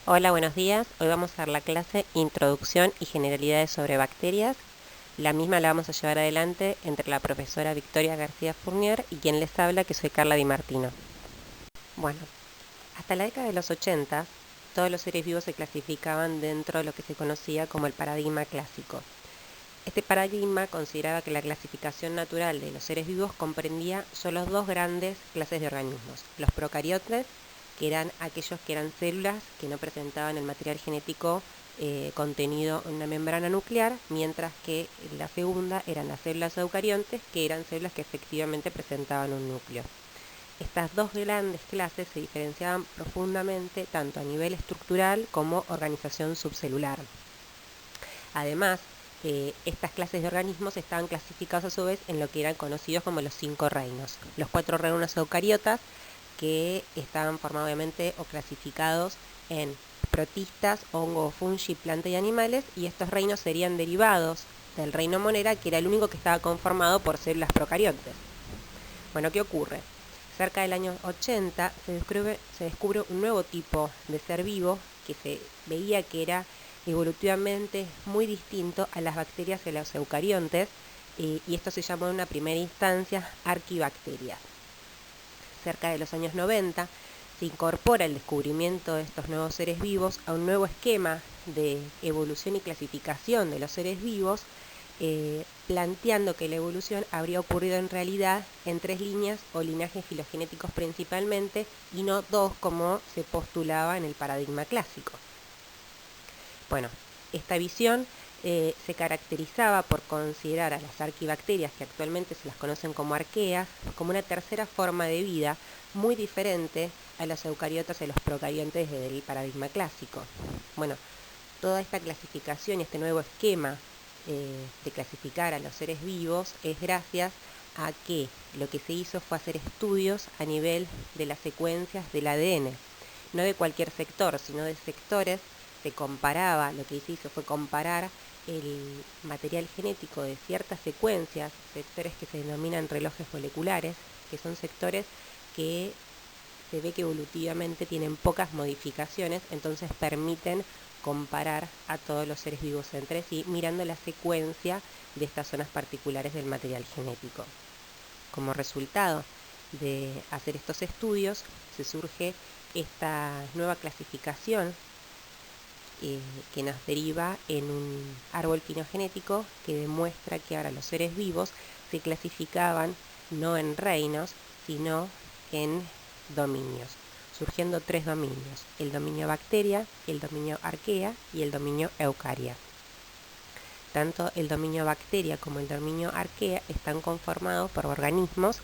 Hola, buenos días. Hoy vamos a dar la clase Introducción y Generalidades sobre Bacterias. La misma la vamos a llevar adelante entre la profesora Victoria García Fournier y quien les habla, que soy Carla Di Martino. Bueno, hasta la década de los 80, todos los seres vivos se clasificaban dentro de lo que se conocía como el paradigma clásico. Este paradigma consideraba que la clasificación natural de los seres vivos comprendía solo dos grandes clases de organismos: los procariotes, que eran aquellos que eran células que no presentaban el material genético contenido en una membrana nuclear, mientras que la segunda eran las células eucariontes, que eran células que efectivamente presentaban un núcleo. Estas dos grandes clases se diferenciaban profundamente tanto a nivel estructural como organización subcelular. Además, estas clases de organismos estaban clasificados a su vez en lo que eran conocidos como los 5 reinos. Los 4 reinos eucariotas, que estaban formados obviamente o clasificados en protistas, hongo, fungi, plantas y animales, y estos reinos serían derivados del reino monera, que era el único que estaba conformado por células procariontes. Bueno, ¿qué ocurre? Cerca del año 80 se descubre un nuevo tipo de ser vivo que se veía que era evolutivamente muy distinto a las bacterias y a los eucariontes, y esto se llamó en una primera instancia arquibacterias. Cerca de los años 90 se incorpora el descubrimiento de estos nuevos seres vivos a un nuevo esquema de evolución y clasificación de los seres vivos, planteando que la evolución habría ocurrido en realidad en 3 líneas o linajes filogenéticos principalmente, y no 2 como se postulaba en el paradigma clásico. Bueno, esta visión se caracterizaba por considerar a las arquibacterias, que actualmente se las conocen como arqueas, como una tercera forma de vida muy diferente a los eucariotas y a los procariontes desde el paradigma clásico. Bueno, toda esta clasificación y este nuevo esquema de clasificar a los seres vivos es gracias a que lo que se hizo fue hacer estudios a nivel de las secuencias del ADN, no de cualquier sector, sino de sectores. Se comparaba, lo que se hizo fue comparar el material genético de ciertas secuencias, sectores que se denominan relojes moleculares, que son sectores que se ve que evolutivamente tienen pocas modificaciones, entonces permiten comparar a todos los seres vivos entre sí, mirando la secuencia de estas zonas particulares del material genético. Como resultado de hacer estos estudios, se surge esta nueva clasificación que nos deriva en un árbol filogenético que demuestra que ahora los seres vivos se clasificaban no en reinos, sino en dominios, surgiendo 3 dominios: el dominio bacteria, el dominio arquea y el dominio eucaria. Tanto el dominio bacteria como el dominio arquea están conformados por organismos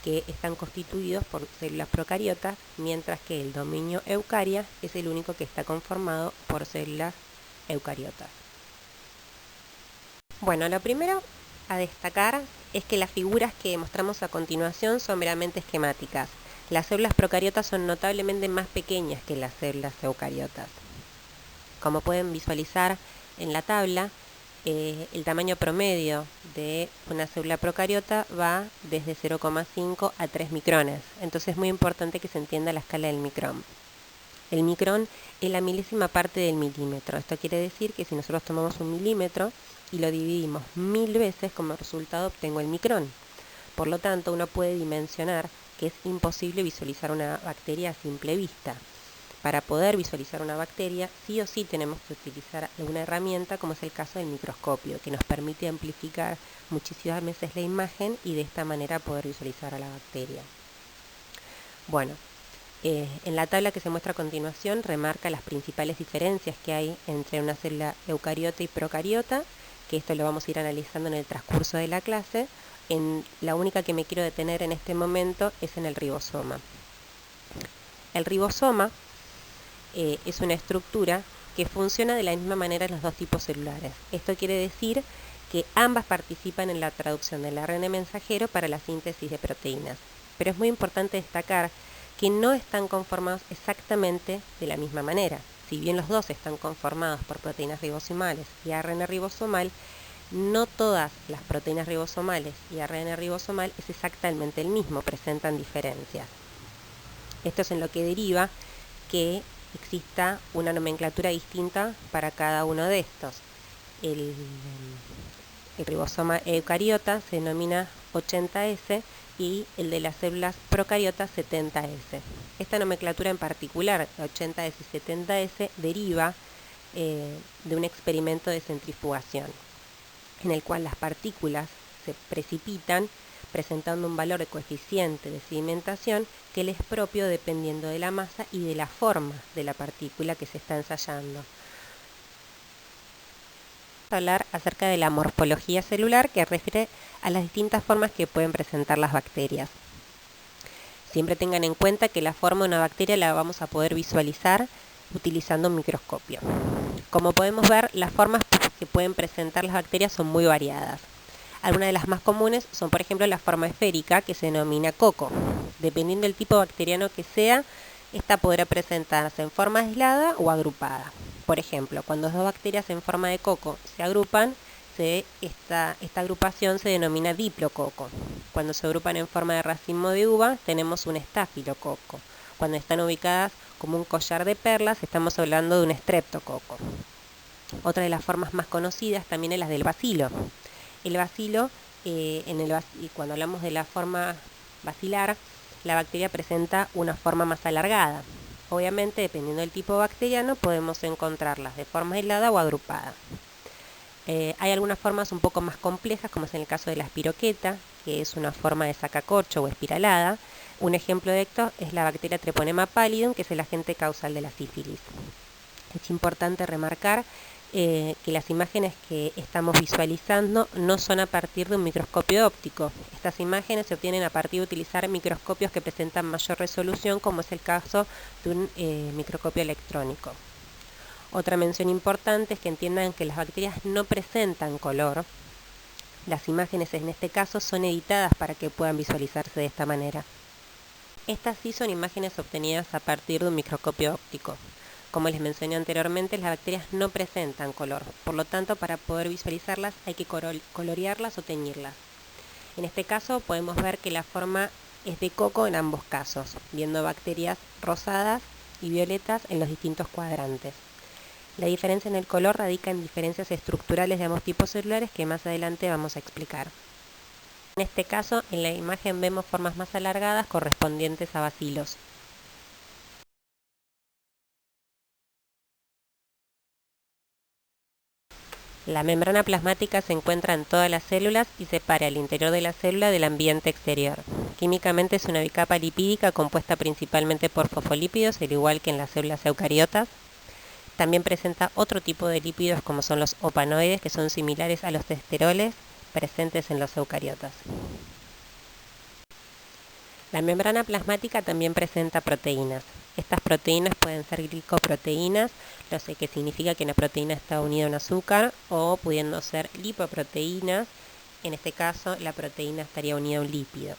que están constituidos por células procariotas, mientras que el dominio eucaria es el único que está conformado por células eucariotas. Bueno, lo primero a destacar es que las figuras que mostramos a continuación son meramente esquemáticas. Las células procariotas son notablemente más pequeñas que las células eucariotas. Como pueden visualizar en la tabla, el tamaño promedio de una célula procariota va desde 0,5 a 3 micrones. Entonces es muy importante que se entienda la escala del micrón. El micrón es la milésima parte del milímetro. Esto quiere decir que si nosotros tomamos un milímetro y lo dividimos 1000 veces, como resultado obtengo el micrón. Por lo tanto, uno puede dimensionar que es imposible visualizar una bacteria a simple vista. Para poder visualizar una bacteria, sí o sí tenemos que utilizar alguna herramienta, como es el caso del microscopio, que nos permite amplificar muchísimas veces la imagen y de esta manera poder visualizar a la bacteria. Bueno, en la tabla que se muestra a continuación remarca las principales diferencias que hay entre una célula eucariota y procariota, que esto lo vamos a ir analizando en el transcurso de la clase. La única que me quiero detener en este momento es en el ribosoma. El ribosoma es una estructura que funciona de la misma manera en los dos tipos celulares. Esto quiere decir que ambas participan en la traducción del ARN mensajero para la síntesis de proteínas. Pero es muy importante destacar que no están conformados exactamente de la misma manera. Si bien los dos están conformados por proteínas ribosomales y ARN ribosomal, no todas las proteínas ribosomales y ARN ribosomal es exactamente el mismo, presentan diferencias. Esto es en lo que deriva que exista una nomenclatura distinta para cada uno de estos. El ribosoma eucariota se denomina 80S y el de las células procariotas 70S. Esta nomenclatura en particular, 80S y 70S, deriva de un experimento de centrifugación, en el cual las partículas se precipitan presentando un valor de coeficiente de sedimentación que les es propio dependiendo de la masa y de la forma de la partícula que se está ensayando. Vamos a hablar acerca de la morfología celular, que refiere a las distintas formas que pueden presentar las bacterias. Siempre tengan en cuenta que la forma de una bacteria la vamos a poder visualizar utilizando un microscopio. Como podemos ver, las formas que pueden presentar las bacterias son muy variadas. Algunas de las más comunes son, por ejemplo, la forma esférica, que se denomina coco. Dependiendo del tipo bacteriano que sea, esta podrá presentarse en forma aislada o agrupada. Por ejemplo, cuando dos bacterias en forma de coco se agrupan, esta agrupación se denomina diplococo. Cuando se agrupan en forma de racimo de uva, tenemos un estafilococo. Cuando están ubicadas como un collar de perlas, estamos hablando de un streptococo. Otra de las formas más conocidas también es la del bacilo. El bacilo, cuando hablamos de la forma bacilar, la bacteria presenta una forma más alargada. Obviamente, dependiendo del tipo bacteriano, podemos encontrarlas de forma aislada o agrupada. Hay algunas formas un poco más complejas, como es en el caso de la espiroqueta, que es una forma de sacacorcho o espiralada. Un ejemplo de esto es la bacteria Treponema pallidum, que es el agente causal de la sífilis. Es importante remarcar que las imágenes que estamos visualizando no son a partir de un microscopio óptico. Estas imágenes se obtienen a partir de utilizar microscopios que presentan mayor resolución, como es el caso de un microscopio electrónico. Otra mención importante es que entiendan que las bacterias no presentan color. Las imágenes en este caso son editadas para que puedan visualizarse de esta manera. Estas sí son imágenes obtenidas a partir de un microscopio óptico. Como les mencioné anteriormente, las bacterias no presentan color, por lo tanto, para poder visualizarlas hay que colorearlas o teñirlas. En este caso podemos ver que la forma es de coco en ambos casos, viendo bacterias rosadas y violetas en los distintos cuadrantes. La diferencia en el color radica en diferencias estructurales de ambos tipos celulares que más adelante vamos a explicar. En este caso, en la imagen vemos formas más alargadas correspondientes a bacilos. La membrana plasmática se encuentra en todas las células y separa el interior de la célula del ambiente exterior. Químicamente es una bicapa lipídica compuesta principalmente por fosfolípidos, al igual que en las células eucariotas. También presenta otro tipo de lípidos como son los opanoides, que son similares a los esteroles presentes en los eucariotas. La membrana plasmática también presenta proteínas. Estas proteínas pueden ser glicoproteínas, lo que significa que una proteína está unida a un azúcar, o pudiendo ser lipoproteínas, en este caso la proteína estaría unida a un lípido.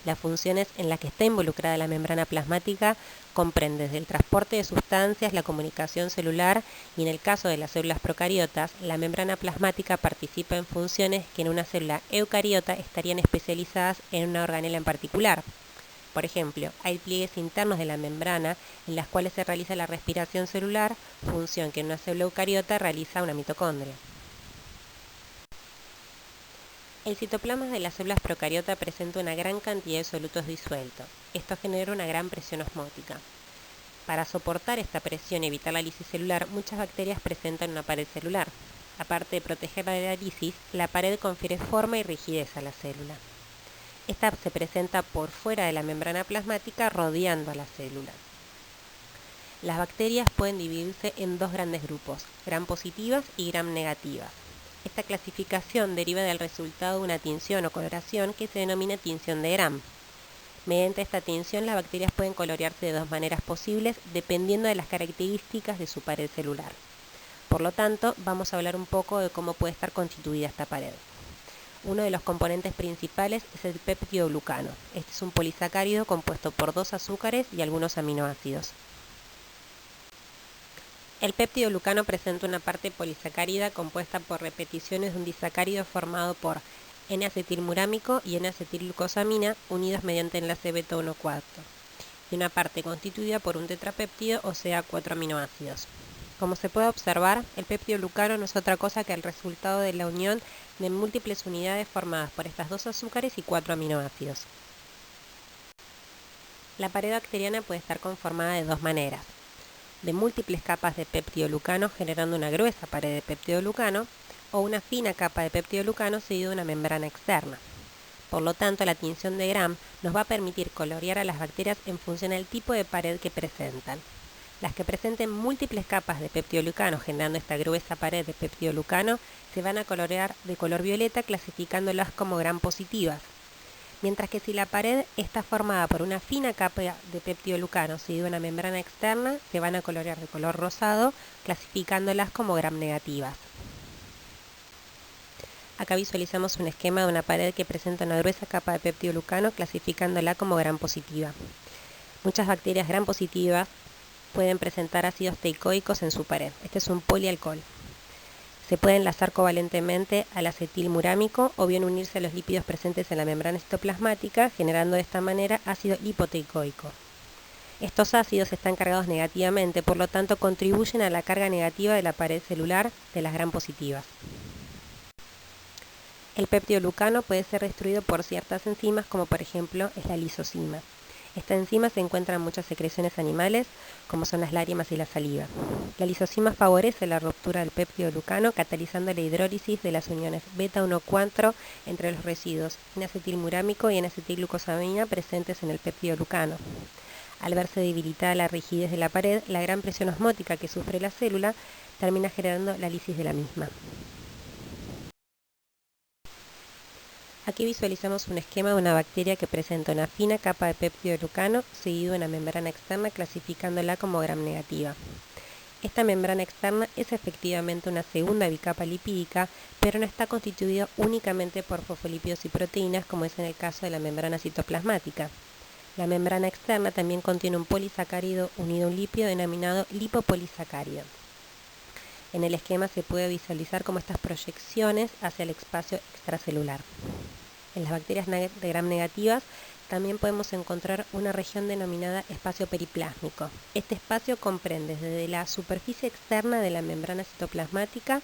Las funciones en las que está involucrada la membrana plasmática comprenden desde el transporte de sustancias, la comunicación celular y en el caso de las células procariotas, la membrana plasmática participa en funciones que en una célula eucariota estarían especializadas en una organela en particular. Por ejemplo, hay pliegues internos de la membrana en las cuales se realiza la respiración celular, función que en una célula eucariota realiza una mitocondria. El citoplasma de las células procariota presenta una gran cantidad de solutos disueltos. Esto genera una gran presión osmótica. Para soportar esta presión y evitar la lisis celular, muchas bacterias presentan una pared celular. Aparte de protegerla de la lisis, la pared confiere forma y rigidez a la célula. Esta se presenta por fuera de la membrana plasmática rodeando a la célula. Las bacterias pueden dividirse en dos grandes grupos, gram positivas y gram negativas. Esta clasificación deriva del resultado de una tinción o coloración que se denomina tinción de Gram. Mediante esta tinción, las bacterias pueden colorearse de dos maneras posibles dependiendo de las características de su pared celular. Por lo tanto, vamos a hablar un poco de cómo puede estar constituida esta pared. Uno de los componentes principales es el peptidoglucano. Este es un polisacárido compuesto por 2 azúcares y algunos aminoácidos. El peptidoglucano presenta una parte polisacárida compuesta por repeticiones de un disacárido formado por N-acetilmurámico y N-acetilglucosamina unidos mediante enlace beta 1,4. y una parte constituida por un tetrapéptido, o sea, 4 aminoácidos. Como se puede observar, el peptidoglucano no es otra cosa que el resultado de la unión de múltiples unidades formadas por estas 2 azúcares y 4 aminoácidos. La pared bacteriana puede estar conformada de 2 maneras: de múltiples capas de peptidoglucano generando una gruesa pared de peptidoglucano, o una fina capa de peptidoglucano seguido de una membrana externa. Por lo tanto, la tinción de Gram nos va a permitir colorear a las bacterias en función del tipo de pared que presentan. Las que presenten múltiples capas de peptidoglucano generando esta gruesa pared de peptidoglucano se van a colorear de color violeta, clasificándolas como Gram positivas. Mientras que si la pared está formada por una fina capa de peptidoglucano seguido de una membrana externa, se van a colorear de color rosado, clasificándolas como Gram negativas. Acá visualizamos un esquema de una pared que presenta una gruesa capa de peptidoglucano, clasificándola como Gram positiva. Muchas bacterias Gram positivas pueden presentar ácidos teicoicos en su pared. Este es un polialcohol. Se puede enlazar covalentemente al acetilmurámico o bien unirse a los lípidos presentes en la membrana citoplasmática, generando de esta manera ácido lipoteicoico. Estos ácidos están cargados negativamente, por lo tanto contribuyen a la carga negativa de la pared celular de las Gram positivas. El peptidoglucano puede ser destruido por ciertas enzimas, como por ejemplo es la lisozima. Esta enzima se encuentra en muchas secreciones animales, como son las lágrimas y la saliva. La lisozima favorece la ruptura del peptidoglucano, catalizando la hidrólisis de las uniones beta-1,4 entre los residuos N-acetilmurámico y N-acetilglucosamina presentes en el peptidoglucano. Al verse debilitada la rigidez de la pared, la gran presión osmótica que sufre la célula termina generando la lisis de la misma. Aquí visualizamos un esquema de una bacteria que presenta una fina capa de peptidoglucano seguido de una membrana externa, clasificándola como Gram negativa. Esta membrana externa es efectivamente una segunda bicapa lipídica, pero no está constituida únicamente por fosfolípidos y proteínas, como es en el caso de la membrana citoplasmática. La membrana externa también contiene un polisacárido unido a un lípido denominado lipopolisacárido. En el esquema se puede visualizar como estas proyecciones hacia el espacio extracelular. En las bacterias de Gram negativas también podemos encontrar una región denominada espacio periplásmico. Este espacio comprende desde la superficie externa de la membrana citoplasmática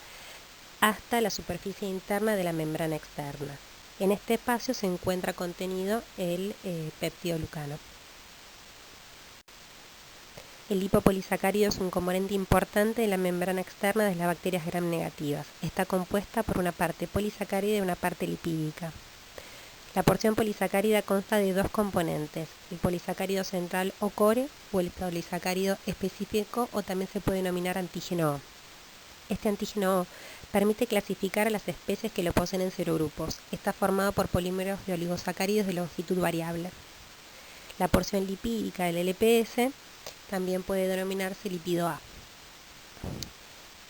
hasta la superficie interna de la membrana externa. En este espacio se encuentra contenido el peptidoglucano. El lipopolisacárido es un componente importante de la membrana externa de las bacterias Gram negativas. Está compuesta por una parte polisacárida y una parte lipídica. La porción polisacárida consta de 2 componentes: el polisacárido central o core, o el polisacárido específico, o también se puede denominar antígeno O. Este antígeno O permite clasificar a las especies que lo poseen en serogrupos. Está formado por polímeros de oligosacáridos de longitud variable. La porción lipídica del LPS también puede denominarse lípido A.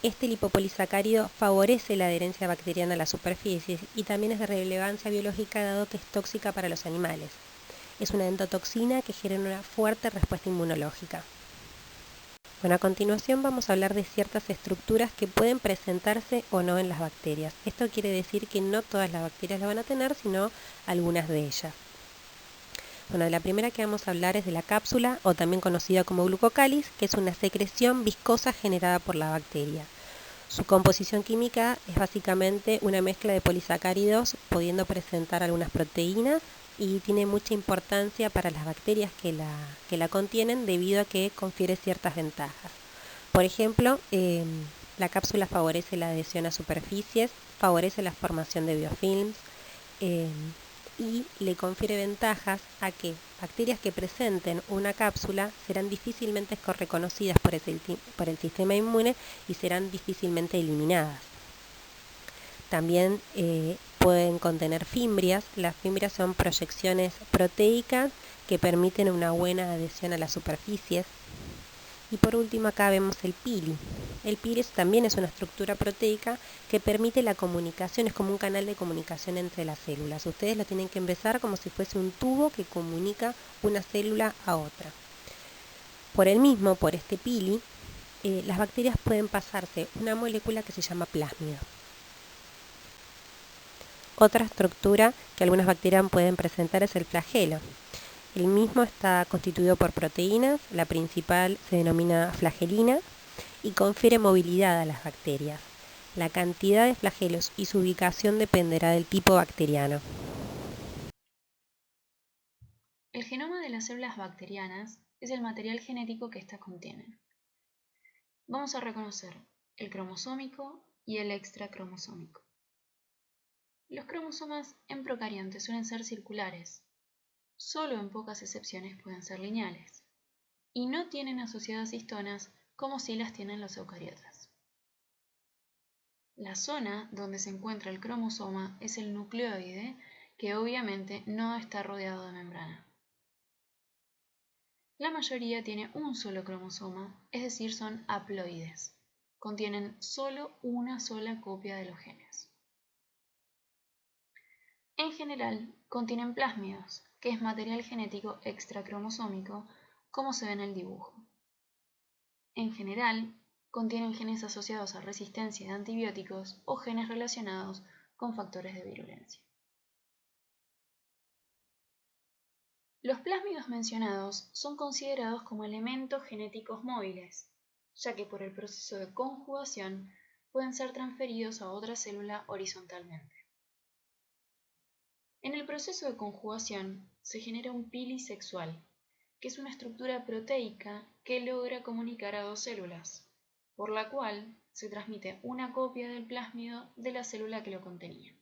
Este lipopolisacárido favorece la adherencia bacteriana a las superficies y también es de relevancia biológica dado que es tóxica para los animales. Es una endotoxina que genera una fuerte respuesta inmunológica. Bueno, a continuación vamos a hablar de ciertas estructuras que pueden presentarse o no en las bacterias. Esto quiere decir que no todas las bacterias lo van a tener, sino algunas de ellas. Bueno, la primera que vamos a hablar es de la cápsula, o también conocida como glucocáliz, que es una secreción viscosa generada por la bacteria. Su composición química es básicamente una mezcla de polisacáridos, pudiendo presentar algunas proteínas, y tiene mucha importancia para las bacterias que la contienen debido a que confiere ciertas ventajas. Por ejemplo, la cápsula favorece la adhesión a superficies, favorece la formación de biofilms, y le confiere ventajas a que bacterias que presenten una cápsula serán difícilmente reconocidas por el sistema inmune y serán difícilmente eliminadas. También pueden contener fimbrias. Las fimbrias son proyecciones proteicas que permiten una buena adhesión a las superficies. Y por último acá vemos el pili. El pili también es una estructura proteica que permite la comunicación, es como un canal de comunicación entre las células. Ustedes lo tienen que empezar como si fuese un tubo que comunica una célula a otra. Por este pili, las bacterias pueden pasarse una molécula que se llama plásmido. Otra estructura que algunas bacterias pueden presentar es el flagelo. El mismo está constituido por proteínas, la principal se denomina flagelina y confiere movilidad a las bacterias. La cantidad de flagelos y su ubicación dependerá del tipo bacteriano. El genoma de las células bacterianas es el material genético que éstas contienen. Vamos a reconocer el cromosómico y el extracromosómico. Los cromosomas en procariontes suelen ser circulares, solo en pocas excepciones pueden ser lineales, y no tienen asociadas histonas como sí las tienen los eucariotas. La zona donde se encuentra el cromosoma es el nucleoide, que obviamente no está rodeado de membrana. La mayoría tiene un solo cromosoma, es decir, son haploides. Contienen solo una sola copia de los genes. En general, contienen plásmidos, que es material genético extracromosómico, como se ve en el dibujo. En general, contienen genes asociados a resistencia de antibióticos o genes relacionados con factores de virulencia. Los plásmidos mencionados son considerados como elementos genéticos móviles, ya que por el proceso de conjugación pueden ser transferidos a otra célula horizontalmente. En el proceso de conjugación se genera un pili sexual, que es una estructura proteica que logra comunicar a dos células, por la cual se transmite una copia del plásmido de la célula que lo contenía.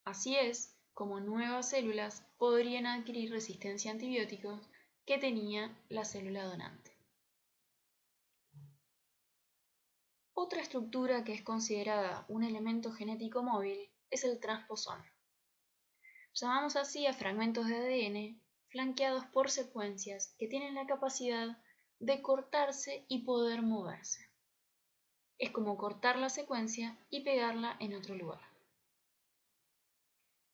Así es como nuevas células podrían adquirir resistencia a antibióticos que tenía la célula donante. Otra estructura que es considerada un elemento genético móvil es el transposón. Llamamos así a fragmentos de ADN flanqueados por secuencias que tienen la capacidad de cortarse y poder moverse. Es como cortar la secuencia y pegarla en otro lugar.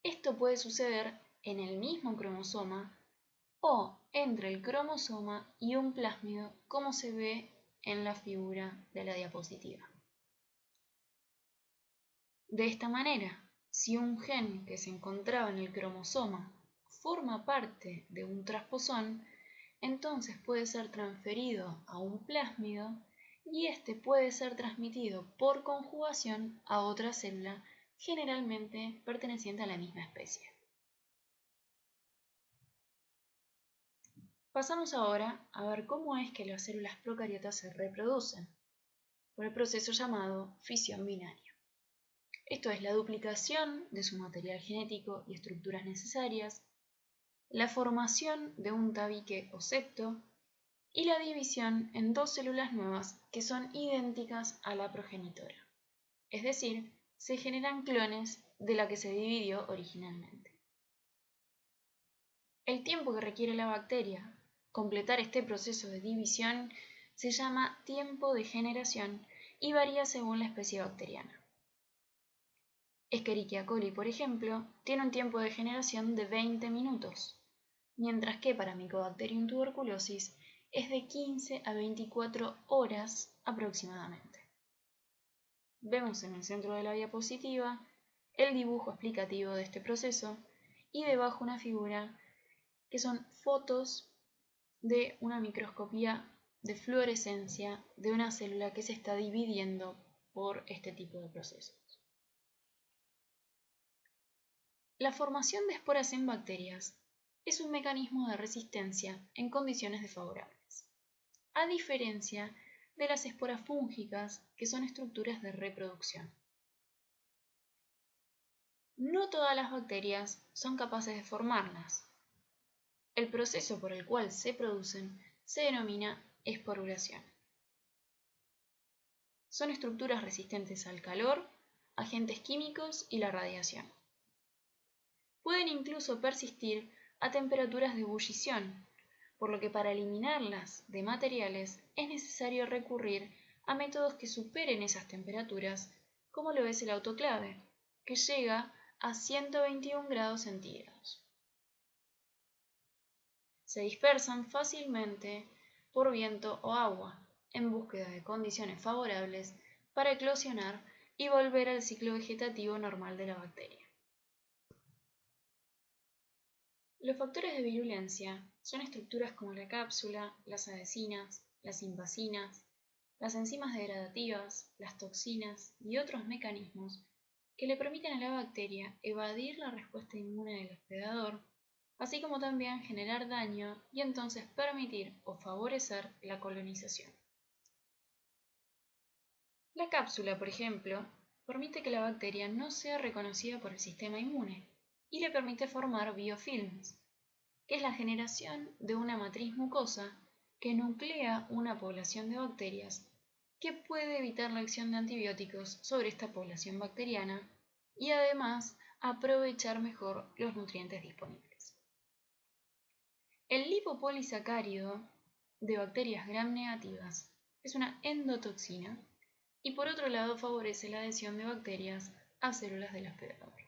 Esto puede suceder en el mismo cromosoma o entre el cromosoma y un plásmido, como se ve en la figura de la diapositiva. De esta manera, si un gen que se encontraba en el cromosoma forma parte de un transposón, entonces puede ser transferido a un plásmido y este puede ser transmitido por conjugación a otra célula, generalmente perteneciente a la misma especie. Pasamos ahora a ver cómo es que las células procariotas se reproducen, por el proceso llamado fisión binaria. Esto es la duplicación de su material genético y estructuras necesarias, la formación de un tabique o septo y la división en dos células nuevas que son idénticas a la progenitora. Es decir, se generan clones de la que se dividió originalmente. El tiempo que requiere la bacteria completar este proceso de división se llama tiempo de generación y varía según la especie bacteriana. Escherichia coli, por ejemplo, tiene un tiempo de generación de 20 minutos, mientras que para Mycobacterium tuberculosis es de 15 a 24 horas aproximadamente. Vemos en el centro de la diapositiva el dibujo explicativo de este proceso y debajo una figura que son fotos de una microscopía de fluorescencia de una célula que se está dividiendo por este tipo de procesos. La formación de esporas en bacterias es un mecanismo de resistencia en condiciones desfavorables, a diferencia de las esporas fúngicas, que son estructuras de reproducción. No todas las bacterias son capaces de formarlas. El proceso por el cual se producen se denomina esporulación. Son estructuras resistentes al calor, agentes químicos y la radiación. Pueden incluso persistir a temperaturas de ebullición, por lo que para eliminarlas de materiales es necesario recurrir a métodos que superen esas temperaturas, como lo es el autoclave, que llega a 121 grados centígrados. Se dispersan fácilmente por viento o agua, en búsqueda de condiciones favorables para eclosionar y volver al ciclo vegetativo normal de la bacteria. Los factores de virulencia son estructuras como la cápsula, las adhesinas, las invasinas, las enzimas degradativas, las toxinas y otros mecanismos que le permiten a la bacteria evadir la respuesta inmune del hospedador, así como también generar daño y entonces permitir o favorecer la colonización. La cápsula, por ejemplo, permite que la bacteria no sea reconocida por el sistema inmune y le permite formar biofilms, que es la generación de una matriz mucosa que nuclea una población de bacterias que puede evitar la acción de antibióticos sobre esta población bacteriana y además aprovechar mejor los nutrientes disponibles. El lipopolisacárido de bacterias gram negativas es una endotoxina y por otro lado favorece la adhesión de bacterias a células del hospedador.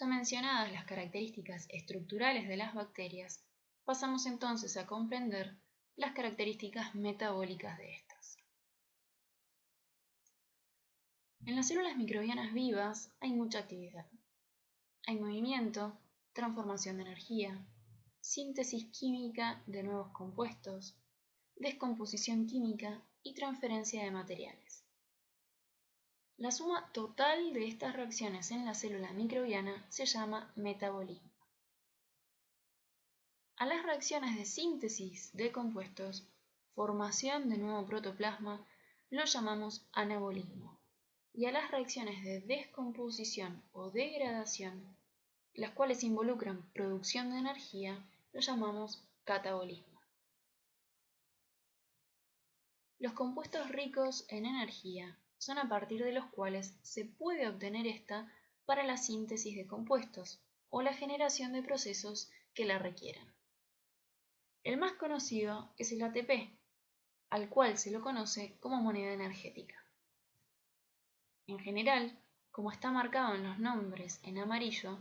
Ya mencionadas las características estructurales de las bacterias, pasamos entonces a comprender las características metabólicas de estas. En las células microbianas vivas hay mucha actividad. Hay movimiento, transformación de energía, síntesis química de nuevos compuestos, descomposición química y transferencia de materiales. La suma total de estas reacciones en la célula microbiana se llama metabolismo. A las reacciones de síntesis de compuestos, formación de nuevo protoplasma, lo llamamos anabolismo. Y a las reacciones de descomposición o degradación, las cuales involucran producción de energía, lo llamamos catabolismo. Los compuestos ricos en energía son a partir de los cuales se puede obtener esta para la síntesis de compuestos o la generación de procesos que la requieran. El más conocido es el ATP, al cual se lo conoce como moneda energética. En general, como está marcado en los nombres en amarillo,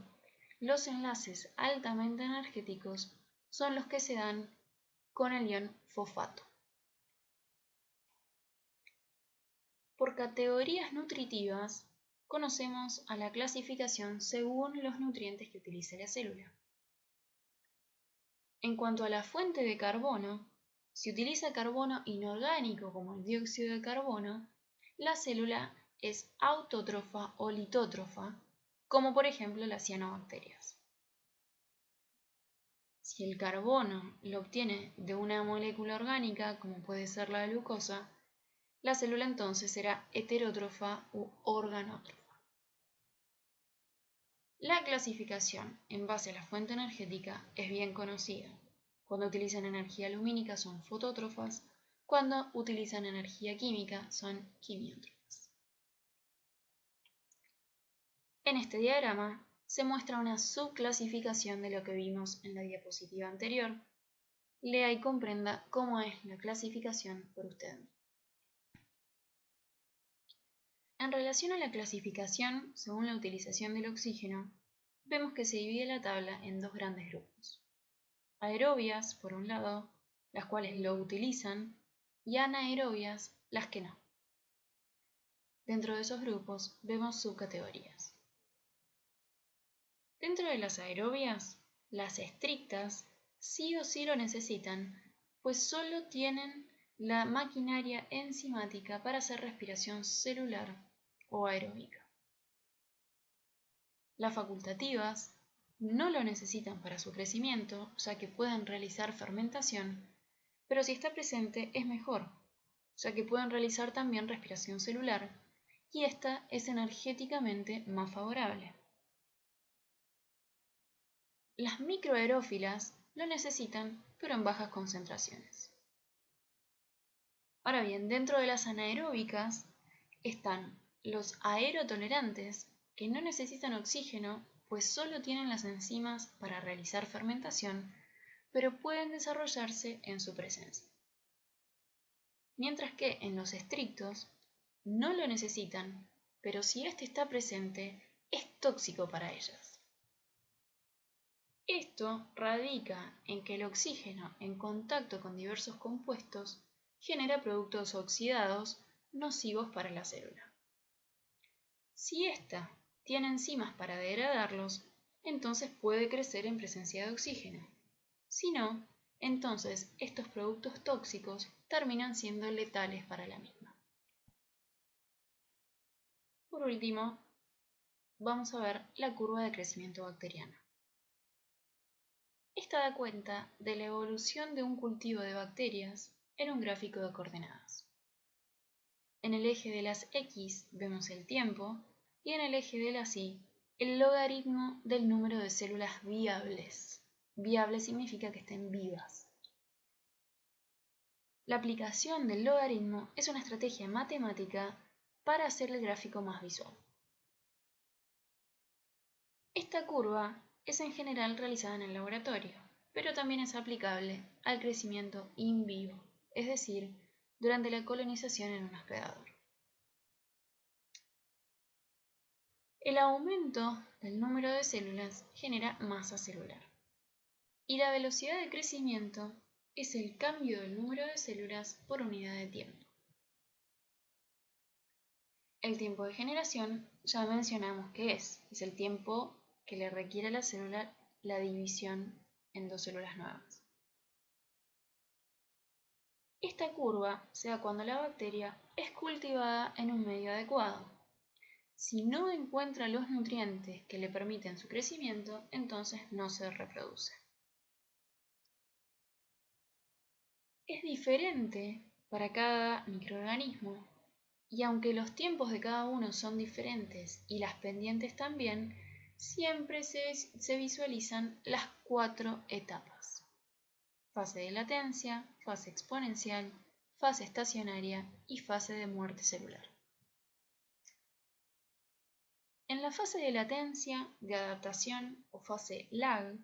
los enlaces altamente energéticos son los que se dan con el ion fosfato. Por categorías nutritivas, conocemos a la clasificación según los nutrientes que utiliza la célula. En cuanto a la fuente de carbono, si utiliza carbono inorgánico como el dióxido de carbono, la célula es autótrofa o litótrofa, como por ejemplo las cianobacterias. Si el carbono lo obtiene de una molécula orgánica, como puede ser la glucosa, la célula entonces será heterótrofa u organótrofa. La clasificación en base a la fuente energética es bien conocida. Cuando utilizan energía lumínica son fotótrofas, cuando utilizan energía química son quimiótrofas. En este diagrama se muestra una subclasificación de lo que vimos en la diapositiva anterior. Lea y comprenda cómo es la clasificación por usted. En relación a la clasificación según la utilización del oxígeno, vemos que se divide la tabla en dos grandes grupos. Aerobias, por un lado, las cuales lo utilizan, y anaerobias, las que no. Dentro de esos grupos vemos subcategorías. Dentro de las aerobias, las estrictas sí o sí lo necesitan, pues solo tienen la maquinaria enzimática para hacer respiración celular o aeróbica. Las facultativas no lo necesitan para su crecimiento, ya que pueden realizar fermentación, pero si está presente es mejor, ya que pueden realizar también respiración celular, y esta es energéticamente más favorable. Las microaerófilas lo necesitan, pero en bajas concentraciones. Ahora bien, dentro de las anaeróbicas están los aerotolerantes, que no necesitan oxígeno, pues solo tienen las enzimas para realizar fermentación, pero pueden desarrollarse en su presencia. Mientras que en los estrictos no lo necesitan, pero si éste está presente, es tóxico para ellas. Esto radica en que el oxígeno en contacto con diversos compuestos genera productos oxidados nocivos para la célula. Si ésta tiene enzimas para degradarlos, entonces puede crecer en presencia de oxígeno. Si no, entonces estos productos tóxicos terminan siendo letales para la misma. Por último, vamos a ver la curva de crecimiento bacteriano. Esta da cuenta de la evolución de un cultivo de bacterias en un gráfico de coordenadas. En el eje de las X vemos el tiempo y en el eje de las Y el logaritmo del número de células viables. Viable significa que estén vivas. La aplicación del logaritmo es una estrategia matemática para hacer el gráfico más visual. Esta curva es en general realizada en el laboratorio, pero también es aplicable al crecimiento in vivo, es decir, durante la colonización en un hospedador. El aumento del número de células genera masa celular, y la velocidad de crecimiento es el cambio del número de células por unidad de tiempo. El tiempo de generación ya mencionamos que es el tiempo que le requiere a la célula la división en dos células nuevas. Esta curva se da cuando la bacteria es cultivada en un medio adecuado. Si no encuentra los nutrientes que le permiten su crecimiento, entonces no se reproduce. Es diferente para cada microorganismo y aunque los tiempos de cada uno son diferentes y las pendientes también, siempre se visualizan las 4 etapas: fase de latencia, fase exponencial, fase estacionaria y fase de muerte celular. En la fase de latencia, de adaptación o fase lag,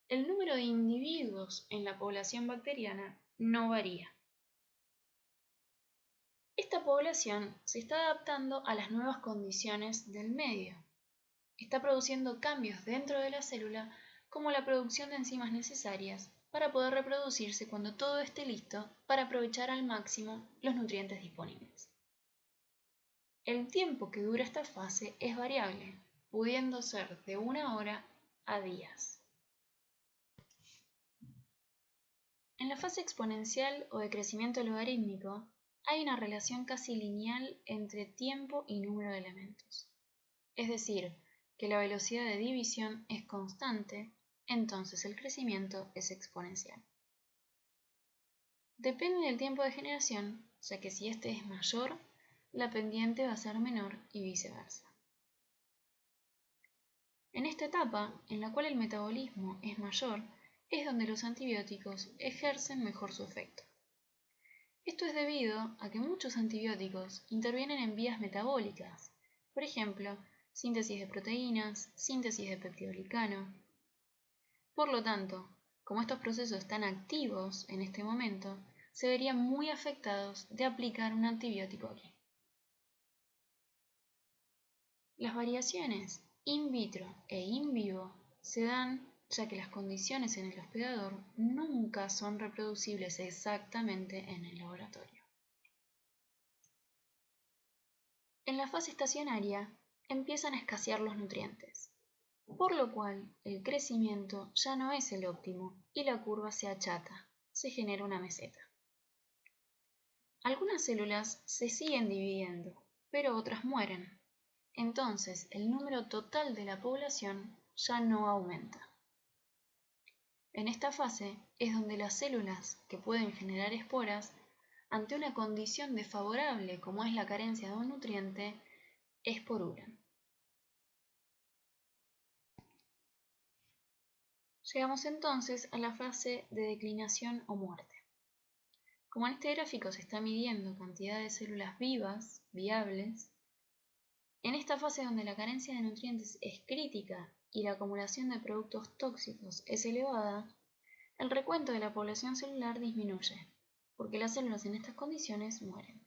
el número de individuos en la población bacteriana no varía. Esta población se está adaptando a las nuevas condiciones del medio. Está produciendo cambios dentro de la célula, como la producción de enzimas necesarias para poder reproducirse cuando todo esté listo para aprovechar al máximo los nutrientes disponibles. El tiempo que dura esta fase es variable, pudiendo ser de 1 hora a días. En la fase exponencial o de crecimiento logarítmico, hay una relación casi lineal entre tiempo y número de elementos. Es decir, que la velocidad de división es constante, entonces el crecimiento es exponencial. Depende del tiempo de generación, ya que si este es mayor, la pendiente va a ser menor y viceversa. En esta etapa, en la cual el metabolismo es mayor, es donde los antibióticos ejercen mejor su efecto. Esto es debido a que muchos antibióticos intervienen en vías metabólicas, por ejemplo, síntesis de proteínas, síntesis de peptidoglicano. Por lo tanto, como estos procesos están activos en este momento, se verían muy afectados de aplicar un antibiótico aquí. Las variaciones in vitro e in vivo se dan ya que las condiciones en el hospedador nunca son reproducibles exactamente en el laboratorio. En la fase estacionaria empiezan a escasear los nutrientes, por lo cual el crecimiento ya no es el óptimo y la curva se achata, se genera una meseta. Algunas células se siguen dividiendo, pero otras mueren. Entonces el número total de la población ya no aumenta. En esta fase es donde las células que pueden generar esporas, ante una condición desfavorable como es la carencia de un nutriente, esporulan. Llegamos entonces a la fase de declinación o muerte. Como en este gráfico se está midiendo cantidad de células vivas, viables, en esta fase donde la carencia de nutrientes es crítica y la acumulación de productos tóxicos es elevada, el recuento de la población celular disminuye, porque las células en estas condiciones mueren.